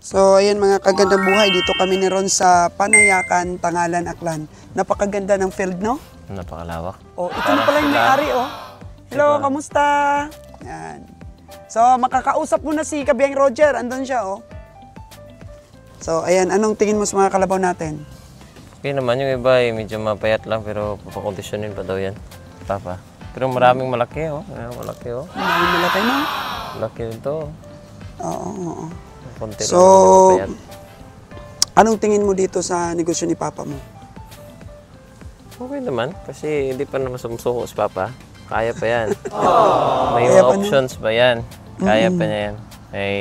So, ayan mga kagandang buhay. Dito kami ni Ron sa Panayakan, Tangalan, Aklan. Napakaganda ng field, no? Napakalawak. Oh, ito na pala yung may-ari, oh. Hello, kamusta? Yan. So, makakausap mo na si Kabiyang Roger. Andun siya, oh. So, ayan. Anong tingin mo sa mga kalabaw natin? Okay naman, yung iba medyo mapayat lang pero papakondisyonin pa daw yan. Papa. Pero maraming malaki, oh. Malaki, oh. Maraming malaki, no? Malaki ito. Oo. Konti So, lang anong tingin mo dito sa negosyo ni Papa mo? okay naman, kasi hindi pa naman sumusuko si Papa. Kaya pa yan. May Kaya mga pa, options pa yan. Kaya pa niya yan. Ay,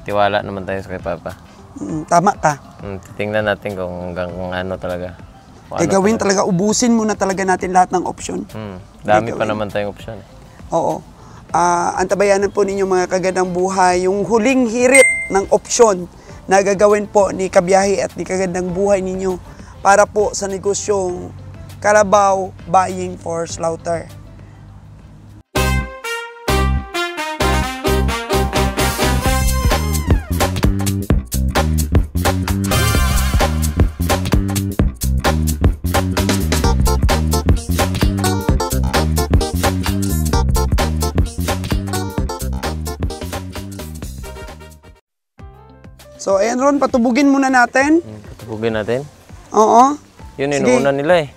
tiwala naman tayo sa kay Papa. Tama ka. Titingnan natin kung hanggang ano talaga. Gawin talaga, ubusin muna talaga natin lahat ng option. Dami pa naman tayong option. Oo. Antabayanan po ninyo mga kagandang buhay, yung huling hirit ng opsyon na gagawin po ni Kabiyahe at ni Kagandang Buhay ninyo para po sa negosyong Kalabaw Buying for Slaughter. So, ayan Ron, patubugin muna natin. Patubugin natin? Oo. Yun, inuuna nila eh.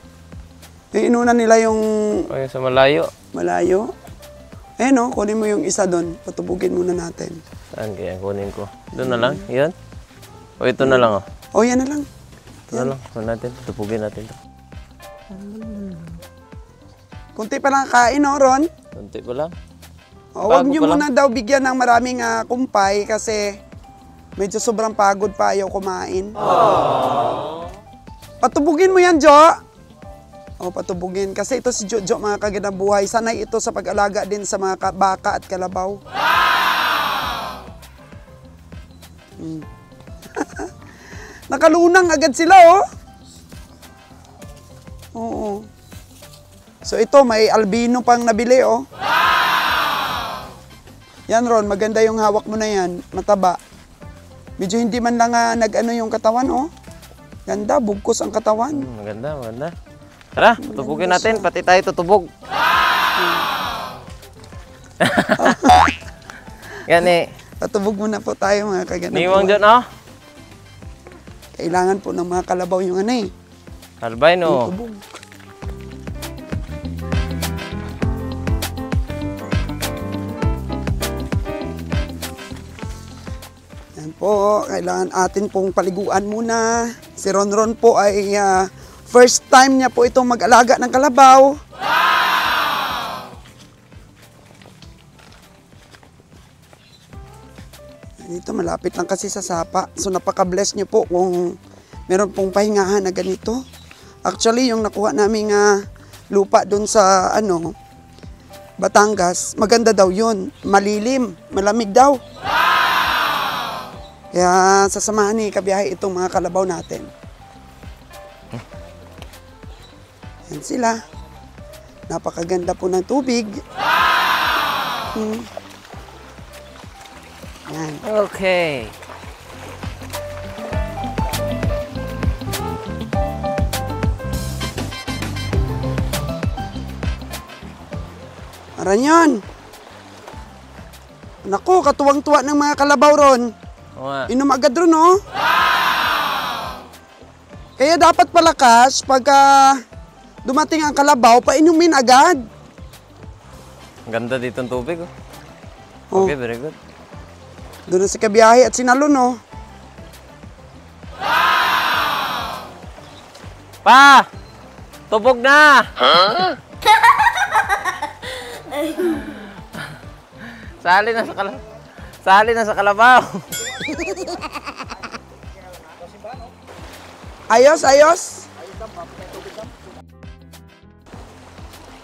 Yung inuuna nila yung... O, yung sa malayo. Malayo. Ayan o, kunin mo yung isa doon. Patubugin muna natin. Saan kaya kunin ko? Doon na lang? Yan? O, ito na lang oh. O, yan na lang. Ito na lang. Kunin natin. Patubugin natin ito. Kunti pa lang kain o, Ron. Kunti pa lang. O, huwag nyo muna daw bigyan ng maraming kumpay kasi... medyo sobrang pagod pa, ayaw kumain. Patubugin mo yan, Jo. O, patubugin. Kasi ito si Jojo, mga kagandang buhay. Sanay ito sa pag-alaga din sa mga baka at kalabaw. Nakalunang agad sila, oh. Oo. So ito, may albino pang nabili, oh. Yan, Ron, maganda yung hawak mo na yan. Mataba. Medyo hindi man lang nag-ano yung katawan, oh. Ganda, bugkos ang katawan. Maganda, maganda. Tara, tutubugin natin. Pati tayo tutubog. Yan eh. Patubog muna po tayo, mga kagandang Niwang buhay. dyan, oh. Kailangan po ng mga kalabaw yung ano eh. Albino. Tubog. Po, kailangan atin pong paliguan muna. Si Ronron po ay first time niya po itong mag-alaga ng kalabaw. Dito malapit lang kasi sa sapa. So napaka-bless niyo po kung meron pong pahingahan na ganito. Actually, yung nakuha naming lupa doon sa Batangas, maganda daw yun. Malilim, malamig daw. Kaya sasamahan ni Kabiyahe itong mga kalabaw natin. Yan sila. Napakaganda po ng tubig. Yan. Okay. Aranyon. Naku, katuwang-tuwa ng mga kalabaw ron. Inom agad ron, no? Kaya dapat palakas pagka dumating ang kalabaw, painumin agad. Ang ganda dito ng tubig, oh. Okay, very good. Doon na si Kabiyahe at sinalo, no? Pa! Tubog na! Huh? Sali na sa kalabaw. Sali na sa kalabaw. Ayos, ayos.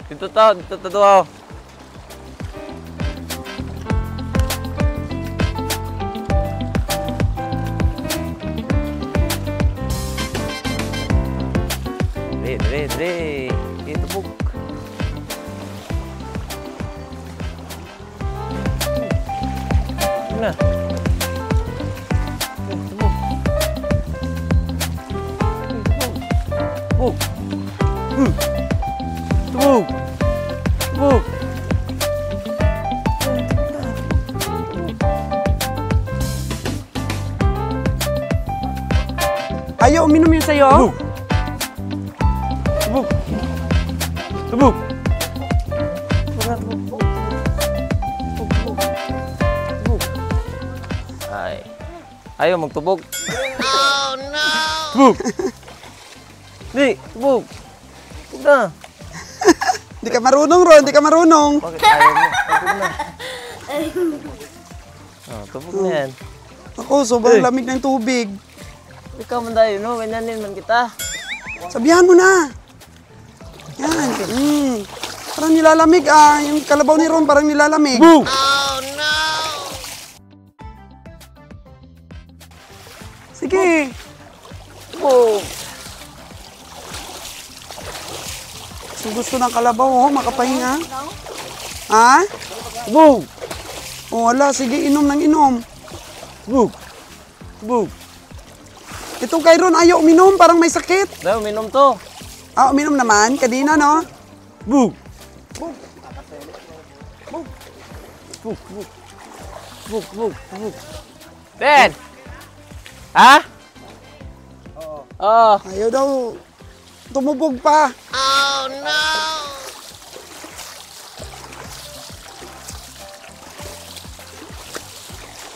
Dito to. Dre. Ito po. Na. Ayaw, uminom yun sa'yo? Tubog! Tubog! Ay. Ayaw magtubog. Oh no! Tubog! Di, tubog! Tubog na! Hindi ka marunong, Ron. Hindi ka marunong. Bakit ayaw mo? Tubog na. Oh, tubog na yan. Ako, sobrang lamig ng tubig. Ikaw man tayo, no? Ganyanin man kita. Sabihan mo na. Yan. Parang nilalamig. Yung kalabaw ni Ron parang nilalamig. Tubog! Sige. Tubog! Gusto ng kalabaw, oh, makapahinga. Ha? Tubog! O, wala. Sige, inom ng inom. Tubog! Tubog! Itong kay Ron, ayaw uminom. Parang may sakit. Daw, minom to. Uminom naman. Kanina, no? Tubog! Tubog! Tubog! Tubog! Tubog! Tubog! Tubog! Ben! Ha? Oo. Ayaw daw. Tumubog pa.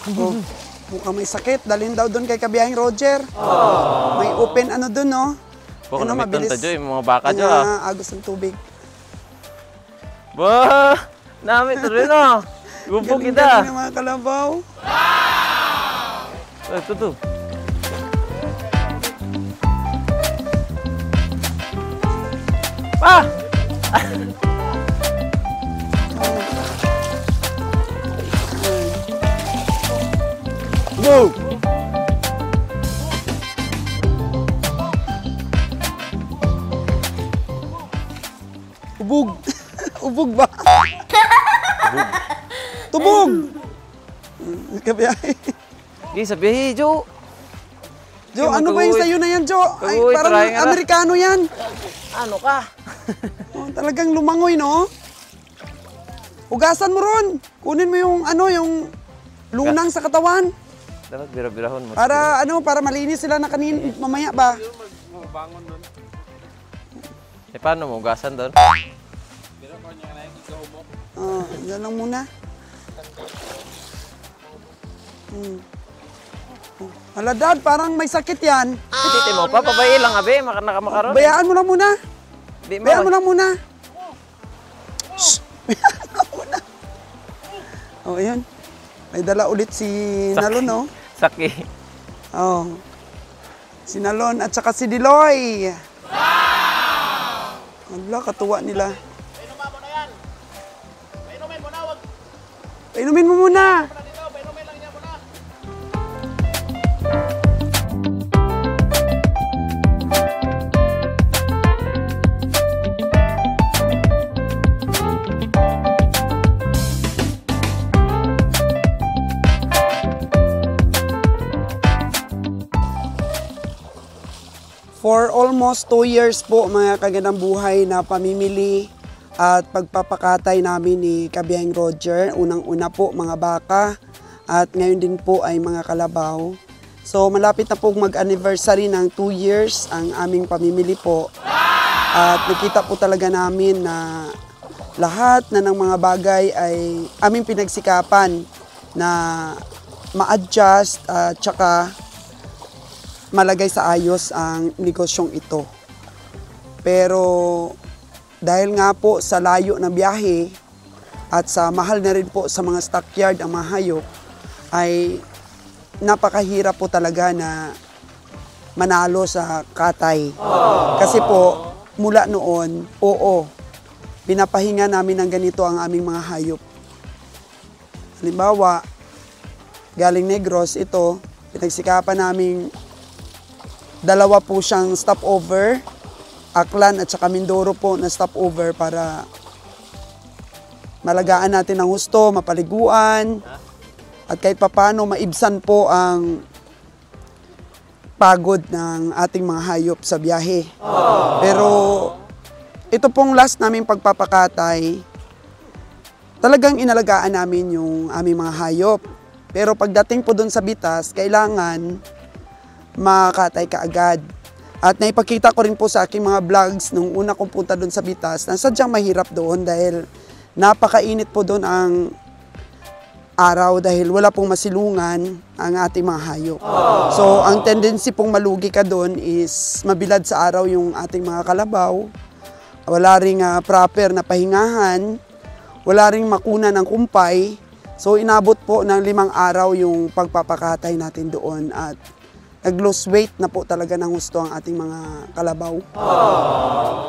Oh, mukhang may sakit. Dalhin daw doon kay kabiyahing Roger. May open ano doon, no? Baka namitan ta dyan, yung mga baka dyan. Agos ng tubig. Bah! Namit rin ah! Gupo kita! Galing-galing ng mga kalabaw. Ito to. Pa! Go! Ubog. Ubog ba? Tubog. Kabiyahe. Di sabihin, Jo. Jo, ano ba yung sayo na yan, Jo? Ay, Kagoy, parang try nga na. Amerikano yan. Ano ka? Oh, talagang lumangoy, no? Hugasan mo ron. Kunin mo yung, yung lunang sa katawan. Dapat bira-birahon mo. Para, para malinis sila na mamaya ba? Eh, paano mo? Ugasan doon? Yan lang muna. Hala, Dad, parang may sakit yan. Titi mo pa, pabayi lang, abe. Nakamakaroon. Bayaan mo lang muna. Di mo. Bayaan mo lang muna. Shh! Bayaan mo muna. Oh, ayan. May dala ulit si Nalon, no? Saki. Oh. Si Nalon at saka si Diloy. Wow! Hala, katuwa nila. Painumin mo muna. For almost 2 years po mga kagandang buhay na pamimili at pagpapakatay namin ni Kabiyahing Roger. Unang-una po mga baka at ngayon din po ay mga kalabaw. So malapit na po mag-anniversary ng 2 years ang aming pamimili po. At nakita po talaga namin na lahat na ng mga bagay ay aming pinagsikapan na ma-adjust at saka malagay sa ayos ang negosyong ito. Pero dahil nga po sa layo ng biyahe at sa mahal na rin po sa mga stockyard ang mga hayop, ay napakahirap po talaga na manalo sa katay. Kasi po, mula noon, pinapahinga namin ng ganito ang aming mga hayop. Halimbawa, galing Negros, ito, pinagsikapan namin 2 po siyang stopover, Aklan at saka Mindoro po na stopover para malagaan natin ng husto, mapaliguan, at kahit papano maibsan po ang pagod ng ating mga hayop sa biyahe. Pero ito pong last naming pagpapakatay, talagang inalagaan namin yung aming mga hayop. Pero pagdating po doon sa bitas, kailangan makakatay kaagad. At naipakita ko rin po sa aking mga vlogs nung una kong punta doon sa Bitas na sadyang mahirap doon dahil napakainit po doon ang araw dahil wala pong masilungan ang ating mga hayop. So, ang tendency pong malugi ka doon is mabilad sa araw yung ating mga kalabaw. Wala ring proper na pahingahan, wala ring makuna ng kumpay. So, inabot po ng 5 araw yung pagpapakatay natin doon at nag-lose weight na po talaga ng gusto ang ating mga kalabaw.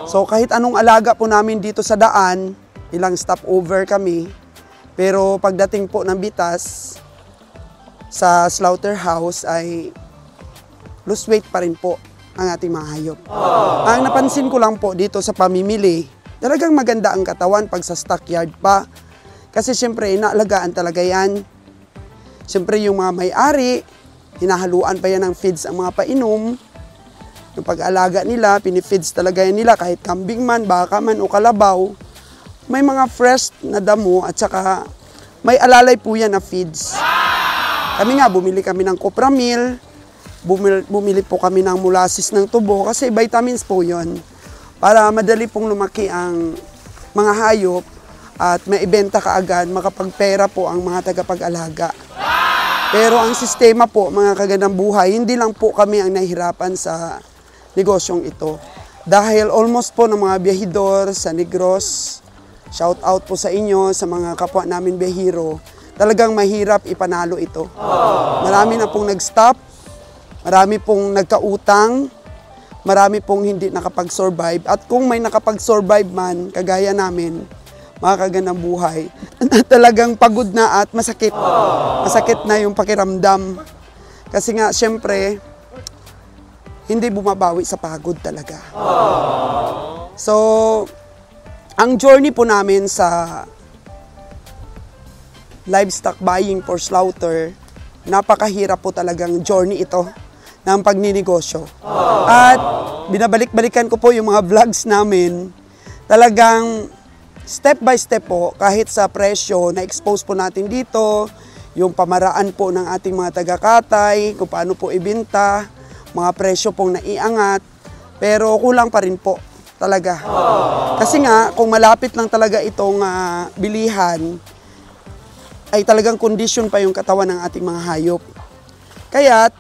So kahit anong alaga po namin dito sa daan, ilang stopover kami, pero pagdating po ng Bitas sa slaughterhouse ay lose weight pa rin po ang ating mga hayop. Ang napansin ko lang po dito sa pamimili, talagang maganda ang katawan pag sa stockyard pa. Kasi siyempre, inaalagaan talaga yan. Siyempre yung mga may-ari, hinahaluan pa yan ng feeds ang mga painom. Yung pag-alaga nila, pinifeeds talaga yan nila kahit kambing man, baka man o kalabaw. May mga fresh na damo at saka may alalay po yan na feeds. Kami nga, bumili kami ng Copramil, bumili po kami ng molasses ng tubo kasi vitamins po yon para madali pong lumaki ang mga hayop at maibenta kaagad, makapagpera po ang mga tagapag-alaga. Pero ang sistema po, mga kagandang buhay, hindi lang po kami ang nahihirapan sa negosyong ito. Dahil almost po ng mga biyahidor sa Negros, shout out po sa inyo, sa mga kapwa namin biyahiro, talagang mahirap ipanalo ito. Marami na pong nag-stop, marami pong nagkautang, marami pong hindi nakapag-survive. At kung may nakapag-survive man, kagaya namin, mga kagandang buhay, talagang pagod na at masakit. Masakit na yung pakiramdam. Kasi nga, syempre, hindi bumabawi sa pagod talaga. So, ang journey po namin sa livestock buying for slaughter, napakahirap po talagang journey ito ng pagninegosyo. At binabalik-balikan ko po yung mga vlogs namin, talagang step by step po, kahit sa presyo, na-expose po natin dito, yung pamaraan po ng ating mga taga-katay, kung paano po ibenta, mga presyo pong naiangat, pero kulang pa rin po talaga. Kasi nga, kung malapit lang talaga itong bilihan, ay talagang condition pa yung katawan ng ating mga hayop. Kaya,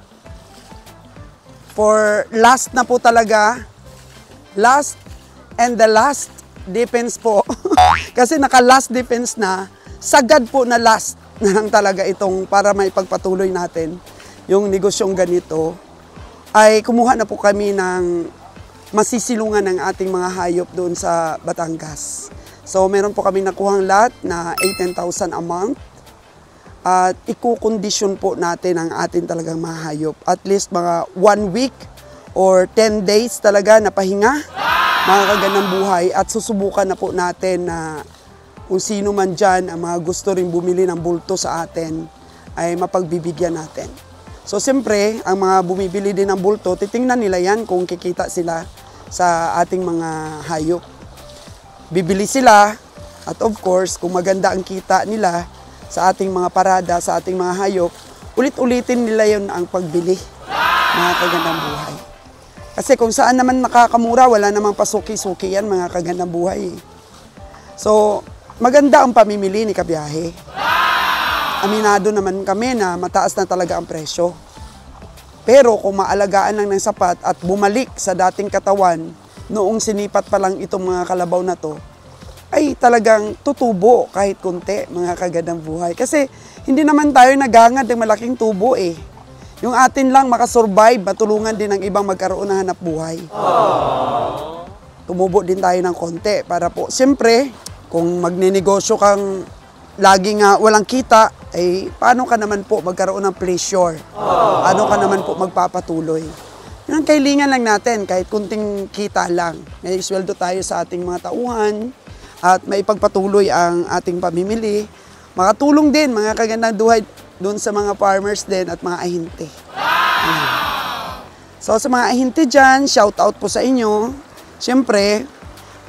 for last na po talaga, last and the last defense po, kasi naka-last defense na, sagad po na last na lang talaga itong para may pagpatuloy natin yung negosyong ganito, ay kumuha na po kami ng masisilungan ng ating mga hayop doon sa Batangas. So meron po kami nakuhang lot na 18,000 a month at ikukondisyon po natin ang ating talagang mga hayop. At least mga 1 week or 10 days talaga na pahinga, mga kagandang buhay, at susubukan na po natin na kung sino man dyan ang mga gusto rin bumili ng bulto sa atin ay mapagbibigyan natin. So siyempre, ang mga bumibili din ng bulto, titingnan nila yan kung kikita sila sa ating mga hayop. Bibili sila at of course, kung maganda ang kita nila sa ating mga parada, sa ating mga hayop, ulit-ulitin nila yun ang pagbili, mga kagandang buhay. Kasi kung saan naman nakakamura, wala namang pasuki-suki yan, mga kagandang buhay. So, maganda ang pamimili ni Kabiyahe. Aminado naman kami na mataas na talaga ang presyo. Pero kung maalagaan lang ng sapat at bumalik sa dating katawan, noong sinipat pa lang itong mga kalabaw na to, ay talagang tutubo kahit konti, mga kagandang buhay. Kasi hindi naman tayo naghangad ng malaking tubo eh. Yung atin lang makasurvive, matulungan din ng ibang magkaroon ng hanap buhay. Tumubo din tayo ng konti para po, siyempre, kung magninegosyo kang laging walang kita, ay paano ka naman po magkaroon ng pleasure? Paano ka naman po magpapatuloy? Yun ang kailangan lang natin, kahit kunting kita lang. May sweldo tayo sa ating mga tauhan at may pagpatuloy ang ating pamimili. Makatulong din, mga kagandang buhay, doon sa mga farmers din at mga ahinte. So sa mga ahinte dyan, shout out po sa inyo. Siyempre,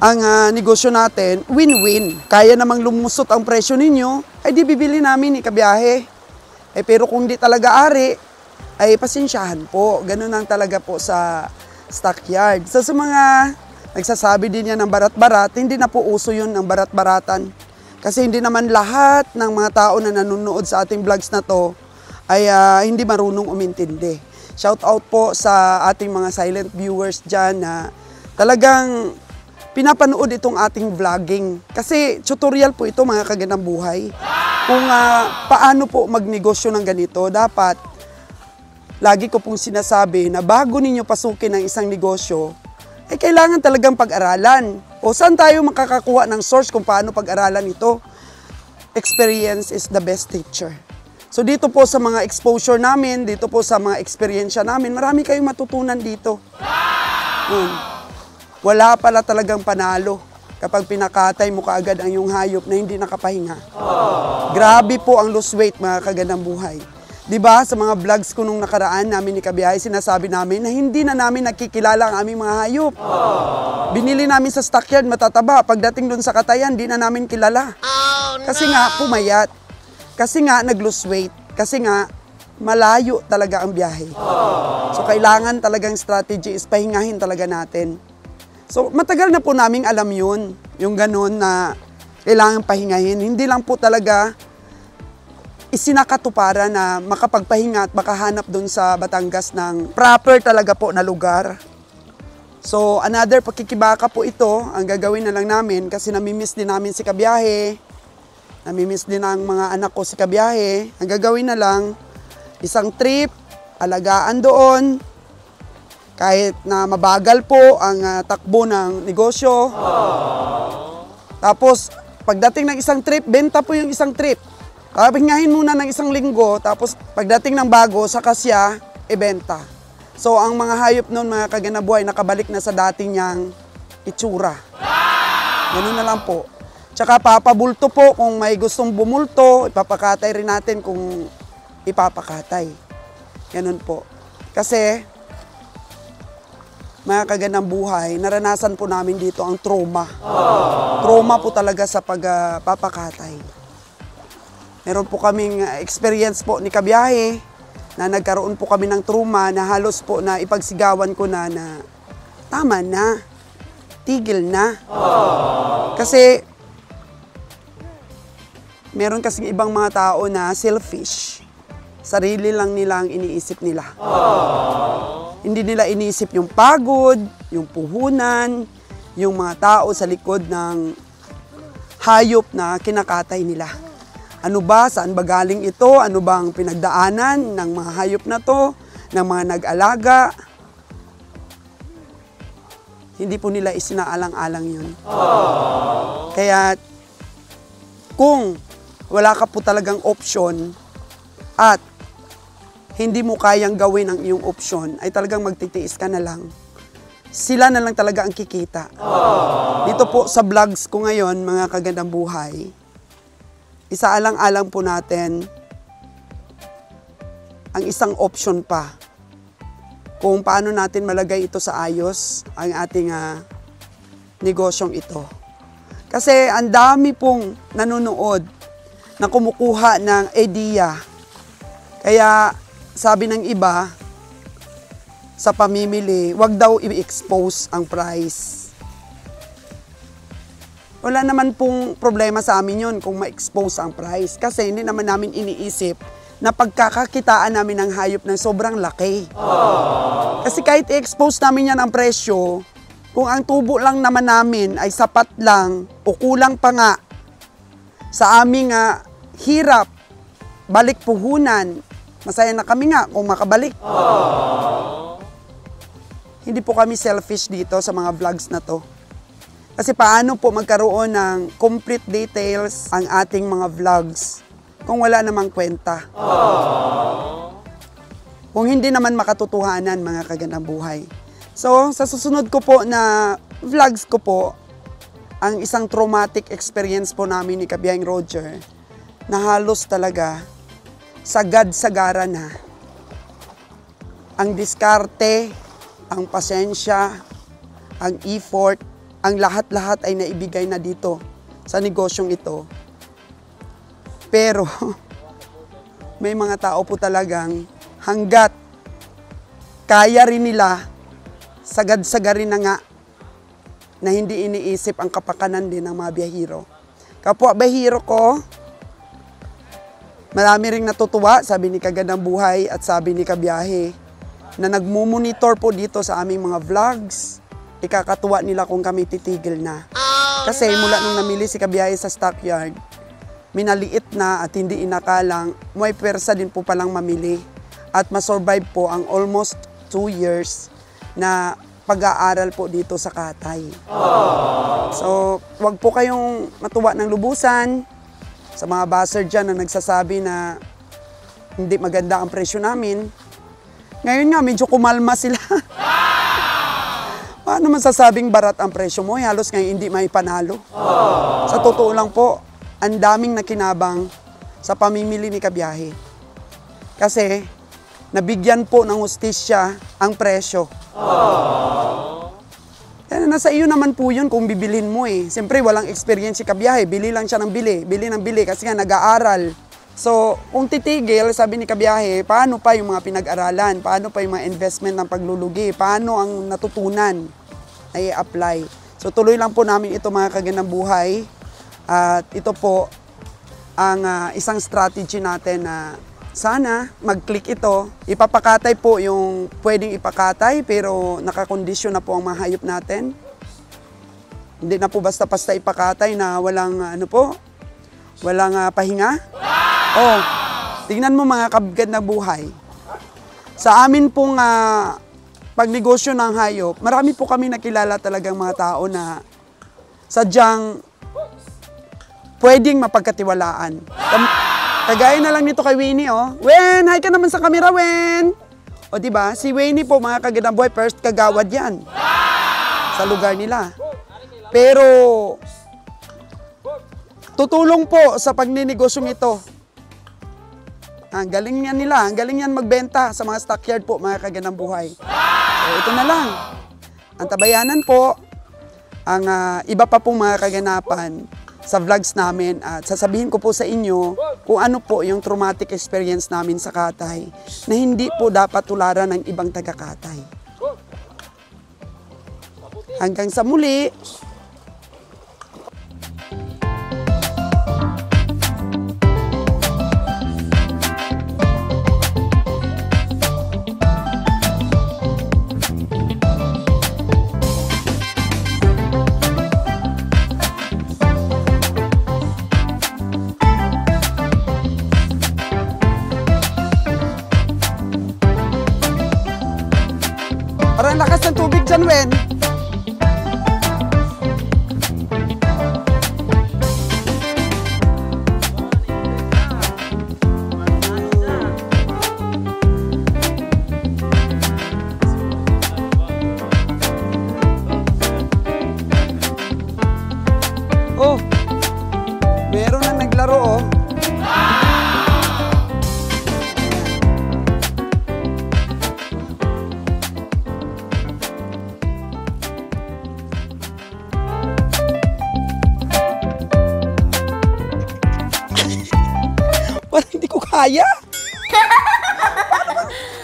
ang negosyo natin, win-win. Kaya namang lumusot ang presyo ninyo, ay di bibili namin ni Kabiyahe. Pero kung di talaga ari, ay pasensyahan po. Ganun lang talaga po sa stockyard. So sa mga nagsasabi din yan ng barat-barat, hindi na po uso yun ng barat-baratan. Kasi hindi naman lahat ng mga tao na nanonood sa ating vlogs na to ay hindi marunong umintindi. Shout out po sa ating mga silent viewers dyan na talagang pinapanood itong ating vlogging. Kasi tutorial po ito mga kagandang buhay. Kung paano po magnegosyo ng ganito, dapat lagi ko pong sinasabi na bago ninyo pasukin ang isang negosyo, ay kailangan talagang pag-aralan. O saan tayo makakakuha ng source kung paano pag-aralan ito? Experience is the best teacher. So dito po sa mga exposure namin, dito po sa mga eksperyensya namin, marami kayong matutunan dito. Wala pala talagang panalo kapag pinakatay mo kaagad ang iyong hayop na hindi nakapahinga. Grabe po ang lose weight mga kagandang buhay. Diba, sa mga vlogs ko nung nakaraan namin ni Kabiyahe, sinasabi namin na hindi na namin nakikilala ang aming mga hayop. Binili namin sa stockyard, matataba. Pagdating doon sa katayan, di na namin kilala. Kasi nga, pumayat. Kasi nga, nag-lose weight. Kasi nga, malayo talaga ang biyahe. So, kailangan talagang strategy is pahingahin talaga natin. So, matagal na po naming alam yun. Yung ganun na kailangan pahingahin. Hindi lang po talaga isinakatuparan na makapagpahinga at makahanap doon sa Batangas ng proper talaga po na lugar. So, another pakikibaka po ito, ang gagawin na lang namin kasi namimiss din namin si Kabiyahe, namimiss din ang mga anak ko si Kabiyahe. Ang gagawin na lang, isang trip, alagaan doon, kahit na mabagal po ang takbo ng negosyo. Tapos, pagdating ng isang trip, benta po yung isang trip. Pahingahin muna ng isang linggo, tapos pagdating ng bago, saka siya ibenta. So, ang mga hayop noon, mga kaganabuhay, nakabalik na sa dating niyang itsura. Ganun na lang po. Tsaka papabulto po, kung may gustong bumulto, ipapakatay rin natin kung ipapakatay. Ganun po. Kasi, mga kaganang-buhay, naranasan po namin dito ang trauma. Trauma po talaga sa pagpapakatay. Meron po kaming experience po ni Kabiyahe na nagkaroon po kami ng trauma na halos po na ipagsigawan ko na tama na, tigil na. Kasi meron kasing ibang mga tao na selfish. Sarili lang nila ang iniisip nila. Hindi nila iniisip yung pagod, yung puhunan, yung mga tao sa likod ng hayop na kinakatay nila. Ano ba? Saan ba galing ito? Ano bang pinagdaanan ng mga hayop na to? Ng mga nag-alaga? Hindi po nila isinaalang-alang yun. Kaya kung wala ka po talagang option at hindi mo kayang gawin ang iyong option, ay talagang magtitiis ka na lang. Sila na lang talaga ang kikita. Dito po sa vlogs ko ngayon, mga kagandang buhay, isaalang-alang po natin ang isang option pa kung paano natin malagay ito sa ayos ang ating negosyong ito. Kasi ang dami pong nanonood na kumukuha ng idea. Kaya sabi ng iba sa pamimili, wag daw i-expose ang price. Wala naman pong problema sa amin yun kung ma-expose ang price. Kasi hindi naman namin iniisip na pagkakakitaan namin ng hayop ng sobrang laki. Kasi kahit i-expose namin yan ang presyo, kung ang tubo lang naman namin ay sapat lang o kulang pa nga sa aming hirap, balik puhunan, masaya na kami nga kung makabalik. Hindi po kami selfish dito sa mga vlogs na to. Kasi paano po magkaroon ng complete details ang ating mga vlogs kung wala namang kwenta? Kung hindi naman makatotohanan, mga kagandang buhay. So, sa susunod ko po na vlogs ko po, ang isang traumatic experience po namin ni Kabiyaheng Roger, na halos talaga sagad-sagara na. Ang diskarte, ang pasensya, ang effort, ang lahat-lahat ay naibigay na dito sa negosyong ito. Pero may mga tao po talagang hanggat kaya rin nila, sagad-sagarin na nga, na hindi iniisip ang kapakanan din ng mga biyahero. Kapwa biyahero ko, marami ring natutuwa, sabi ni Kagandang Buhay at sabi ni Kabiyahe, na nagmumonitor po dito sa aming mga vlogs. Ikakatuwa nila kung kami titigil na. Kasi mula nung namili si Kabiyahe sa stockyard, minaliit na at hindi inakalang, may pwersa din po palang mamili. At masurvive po ang almost 2 years na pag-aaral po dito sa Katay. So, wag po kayong matuwa ng lubusan sa mga buzzer dyan na nagsasabi na hindi maganda ang presyo namin. Ngayon nga, medyo kumalma sila. Paano masasabing barat ang presyo mo? Halos ngayon hindi may panalo. Sa totoo lang po, ang daming nakinabang sa pamimili ni Kabiyahe. Kasi, nabigyan po ng hustisya ang presyo. Nasa iyo naman po yun kung bibilhin mo eh. Siyempre, walang experience si Kabiyahe. Bili lang siya ng bili. Bili ng bili kasi nga nag-aaral. So, kung titigil, sabi ni Kabiyahe, paano pa yung mga pinag-aralan? Paano pa yung mga investment ng paglulugi? Paano ang natutunan ay i-apply? So, tuloy lang po namin ito mga Kagandang Buhay. At ito po ang isang strategy natin na sana mag-click ito. Ipapakatay po yung pwedeng ipakatay pero nakakondisyon na po ang mga hayop natin. Hindi na po basta-basta ipakatay na walang walang pahinga. Oh, tingnan mo mga Kagandang Buhay. Sa amin pong pagnegosyo ng hayop, marami po kami nakilala talagang mga tao na sadyang pwedeng mapagkatiwalaan. Kagaya na lang nito kay Winnie, oh. Wen, hi ka naman sa camera, Wen! O diba, si Winnie po, mga Kagandang Buhay, first kagawad yan. Sa lugar nila. Pero, tutulong po sa pagninegosyon ito. Ang galing yan nila, ang galing yan magbenta sa mga stockyard po, mga Kagandang Buhay. So, ito na lang. Ang tabayanan po, ang iba pa pong mga kaganapan sa vlogs namin at sasabihin ko po sa inyo kung ano po yung traumatic experience namin sa Katay na hindi po dapat tularan ng ibang taga-Katay. Hanggang sa muli! Parang lakas ng tubig dyan, Wen. Oh, meron na naglaro, oh. Parang hindi ko kaya.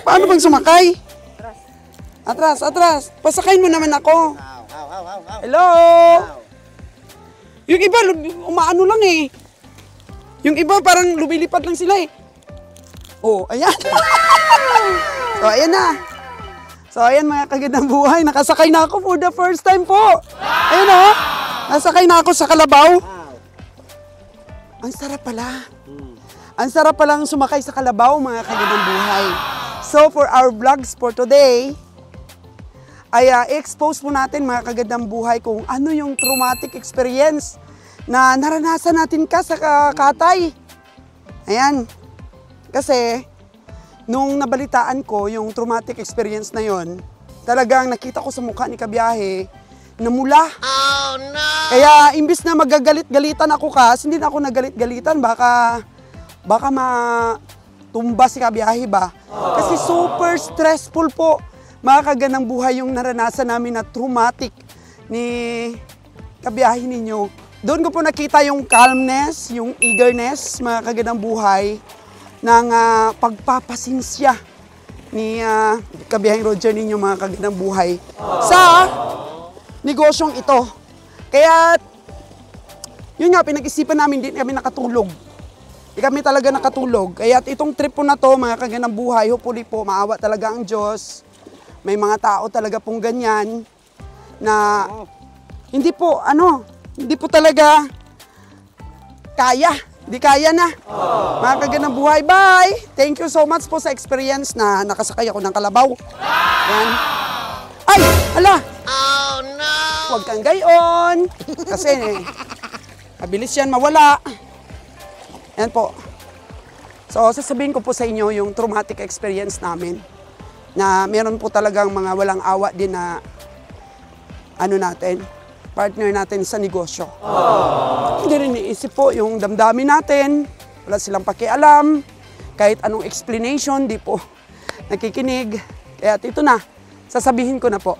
Paano bang sumakay? Atras, atras. Pasakayin mo naman ako. Hello? Yung iba, umaano lang eh. Yung iba parang lumilipad lang sila eh. Oh, ayan. So, ayan na. So, ayan mga Kagandang Buhay. Nakasakay na ako for the first time po. Ayan oh. Nasakay na ako sa kalabaw. Ang sarap pala. Ang sarap palang sumakay sa kalabaw, mga Kagandang Buhay. So, for our vlogs for today, ay expose po natin, mga Kagandang Buhay, kung ano yung traumatic experience na naranasan natin sa Katay. Ayan. Kasi, nung nabalitaan ko yung traumatic experience na yon, talagang nakita ko sa mukha ni Kabiyahe, namula. Oh, no! Kaya, imbis na magagalit-galitan ako hindi na ako nagalit-galitan, baka matumba si Kabiyahe ba? Kasi super stressful po, mga Kagandang Buhay, yung naranasan namin na traumatic ni Kabiyahe ninyo. Doon ko po nakita yung calmness, yung eagerness, mga Kagandang Buhay, ng pagpapasinsya ni Kabiyahing Roger ninyo mga kagandang buhay sa negosyong ito. Kaya, yun nga, pinag-isipan namin, din kami nakatulog. Di kami talaga nakatulog. Kaya itong trip po na to, mga kagandang buhay, hopefully po, maawa talaga ang Diyos. May mga tao talaga pong ganyan na hindi po talaga kaya. Hindi kaya na. Mga kagandang buhay, bye! Thank you so much po sa experience na nakasakay ako ng kalabaw. Yan. Ay! Hala! Oh no! Huwag kang gayon. Kasi mabilis yan mawala. Yan po. So, sasabihin ko po sa inyo yung traumatic experience namin na meron po talagang mga walang awa din na partner natin sa negosyo. Hindi rin iisip po yung damdamin natin. Wala silang pakialam. Kahit anong explanation, di po nakikinig. Kaya ito na, sasabihin ko na po.